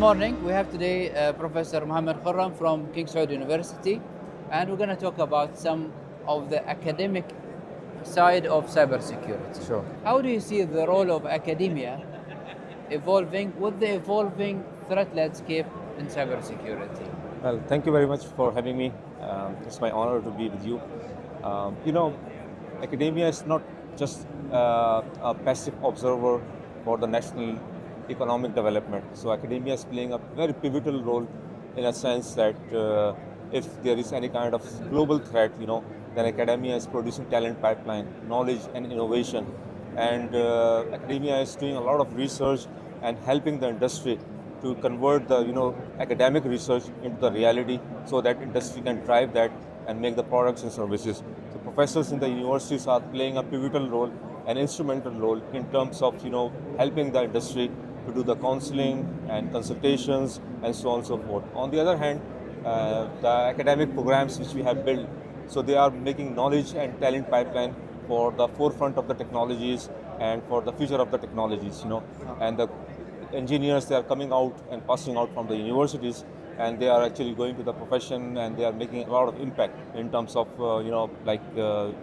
morning. We have today Professor Muhammad Khurram from King Saud University, and we're going to talk about some of the academic side of cybersecurity. Sure. How do you see the role of academia evolving with the evolving threat landscape in cybersecurity? Well, thank you very much for having me. It's my honor to be with you. You know, academia is not just a passive observer for the national economic development. So academia is playing a very pivotal role in a sense that if there is any kind of global threat, then academia is producing talent pipeline, knowledge and innovation. And academia is doing a lot of research and helping the industry to convert the academic research into the reality so that industry can drive that and make the products and services. So professors in the universities are playing a pivotal role, an instrumental role in terms of helping the industry to do the counseling and consultations and so on and so forth. On the other hand, the academic programs which we have built, so they are making knowledge and talent pipeline for the forefront of the technologies and for the future of the technologies, and the engineers, they are coming out and passing out from the universities, and they are actually going to the profession, and they are making a lot of impact in terms of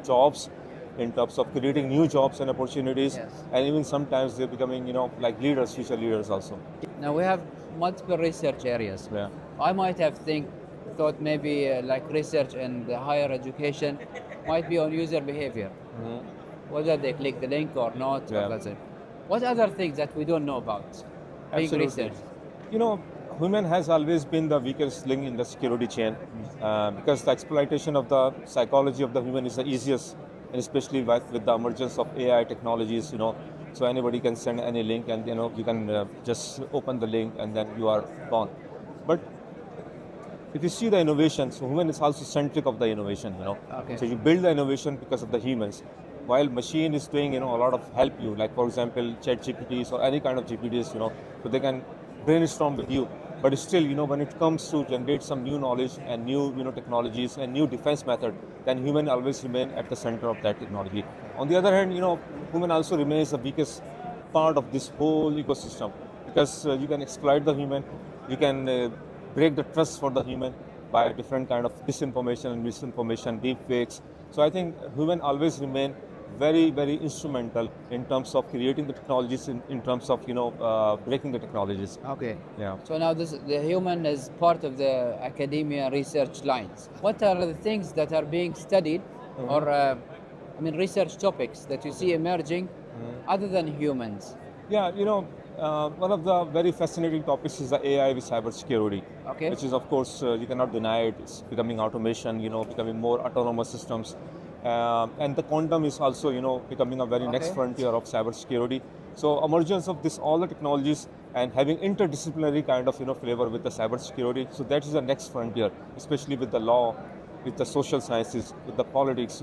jobs, in terms of creating new jobs and opportunities. Yes. And even sometimes they're becoming like leaders, future leaders also. Now we have multiple research areas. Yeah. I might have thought maybe like research and higher education might be on user behavior, whether they click the link or not. Yeah. Or that's it. What other things that we don't know about being Absolutely. researched? Human has always been the weakest link in the security chain because the exploitation of the psychology of the human is the easiest, and especially with the emergence of AI technologies, so anybody can send any link, and you can just open the link and then you are gone. But if you see the innovation, so human is also centric of the innovation, Okay. So you build the innovation because of the humans, while machine is doing, a lot of help you, like for example, chat GPTs or any kind of GPTs, so they can brainstorm with you. But still, when it comes to generate some new knowledge and new, technologies and new defense method, then human always remain at the center of that technology. On the other hand, human also remains the weakest part of this whole ecosystem because you can exploit the human, you can break the trust for the human by different kind of disinformation and misinformation, deep fakes. So I think human always remain very, very instrumental in terms of creating the technologies, in terms of breaking the technologies. Okay. Yeah. So now the human is part of the academia research lines. What are the things that are being studied, or research topics that you see emerging other than humans? Yeah, one of the very fascinating topics is the AI with cybersecurity, Okay. which is, of course, you cannot deny it. It's becoming automation, becoming more autonomous systems. And the quantum is also, becoming a very next Okay. frontier of cybersecurity. So emergence of all the technologies and having interdisciplinary kind of, flavor with the cybersecurity. So that is the next frontier, especially with the law, with the social sciences, with the politics,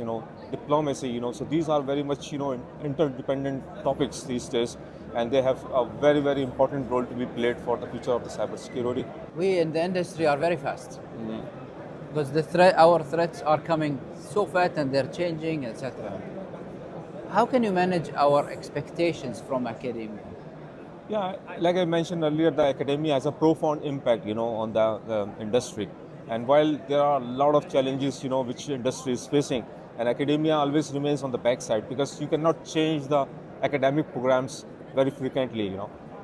diplomacy, so these are very much, interdependent topics these days, and they have a very, very important role to be played for the future of the cybersecurity. We in the industry are very fast because our threats are coming so fast and they're changing, etc. How can you manage our expectations from academia? Yeah, like I mentioned earlier, the academia has a profound impact, on the industry. And while there are a lot of challenges, which industry is facing, and academia always remains on the backside because you cannot change the academic programs very frequently,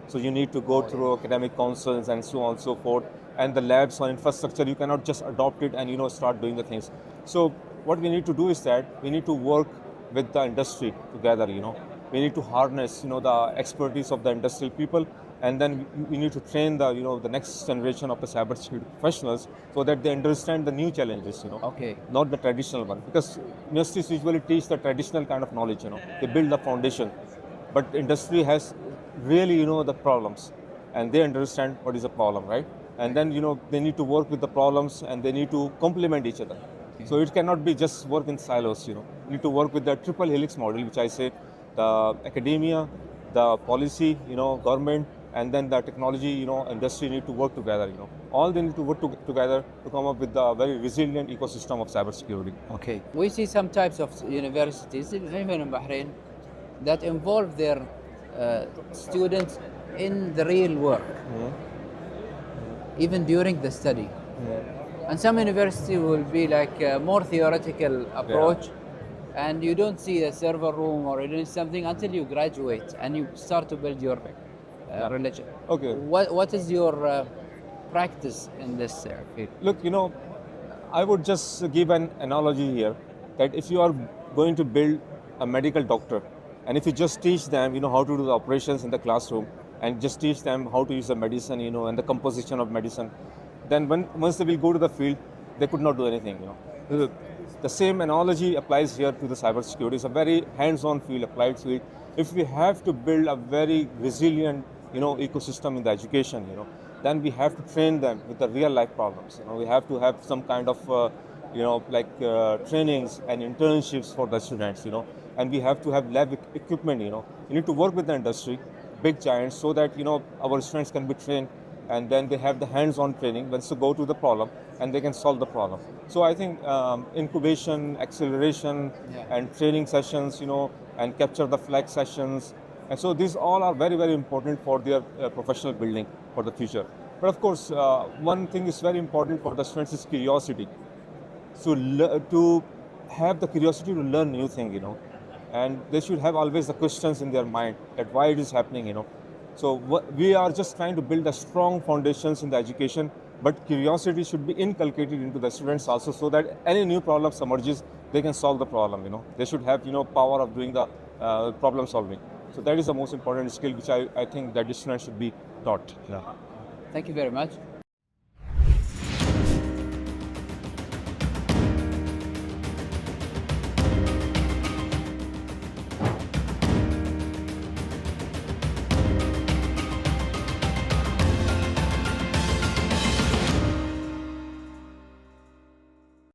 So you need to go through academic councils and so on and so forth. And the labs or infrastructure, you cannot just adopt it and start doing the things. So what we need to do is that we need to work with the industry together, We need to harness, the expertise of the industrial people, and then we need to train the next generation of the cybersecurity professionals so that they understand the new challenges, Okay. not the traditional one. Because universities usually teach the traditional kind of knowledge, They build the foundation. But industry has really, the problems, and they understand what is the problem, right? And then, they need to work with the problems, and they need to complement each other. Okay. So it cannot be just work in silos, You need to work with the triple helix model, which I say, the academia, the policy, government, and then the technology, industry need to work together, All they need to work together to come up with a very resilient ecosystem of cybersecurity. Okay. We see some types of universities, even in Bahrain, that involve their students in the real work. even during the study. And some university will be like a more theoretical approach, and you don't see a server room or you don't see something until you graduate and you start to build your religion. Okay. What is your practice in this field? Look, I would just give an analogy here that if you are going to build a medical doctor, and if you just teach them, how to do the operations in the classroom, and just teach them how to use the medicine, and the composition of medicine, then once they will go to the field, they could not do anything. The same analogy applies here to the cybersecurity. It's a very hands-on field, applied field. If we have to build a very resilient, ecosystem in the education, then we have to train them with the real-life problems. We have to have some kind of, trainings and internships for the students. And we have to have lab equipment. You need to work with the industry, big giants, so that our students can be trained, and then they have the hands-on training once to go to the problem and they can solve the problem. So I think incubation, acceleration, and training sessions, and capture the flag sessions, and so these all are very, very important for their professional building for the future. But of course, one thing is very important for the students is curiosity. So to have the curiosity to learn new things, and they should have always the questions in their mind that why it is happening, So we are just trying to build a strong foundations in the education, but curiosity should be inculcated into the students also, so that any new problem emerges, they can solve the problem. They should have power of doing the problem solving. So that is the most important skill which I think that the students should be taught. Thank you very much.